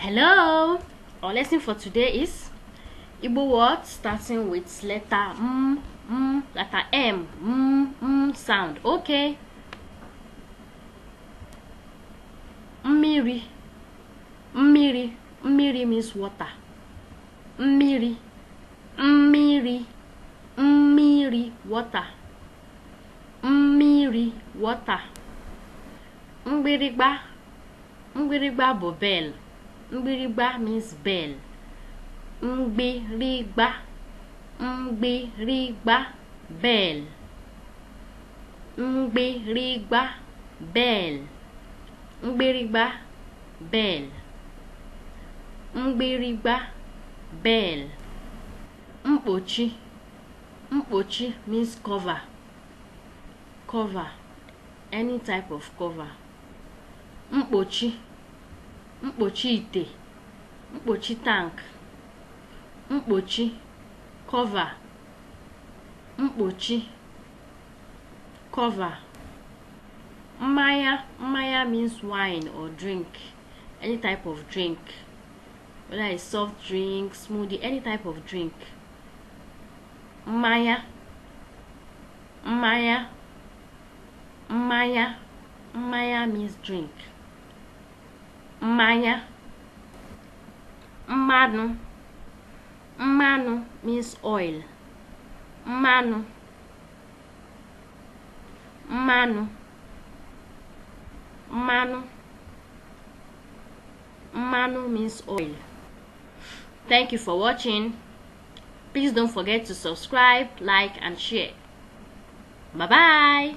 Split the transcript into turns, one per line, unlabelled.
Hello, our lesson for today is Igbo words starting with letter letter M, sound. Okay. Mmiri, mmiri, mmiri means water. Mmiri, mmiri, mmiri, water. Mmiri, water. Mgbirigba, mgbirigba bụ bell. Mgbirigba means bell. Mgbirigba, mgbirigba, bell. Mgbirigba, bell. Mgbirigba, bell. Mgbirigba, bell. Mkpochi, mkpochi means cover. Cover, any type of cover. Mkpochi, mkpochi ite, mkpochi tank. Mkpochi, cover. Mkpochi, cover. Mmanya, mmanya means wine or drink, any type of drink, whether it's soft drink, smoothie, any type of drink. Mmanya, mmanya, mmanya, mmanya means drink. Mmanya. Mmanụ, mmanụ means oil. Mmanụ, mmanụ, mmanụ, mmanụ means oil. Thank you for watching. Please don't forget to subscribe, like, and share. Bye bye.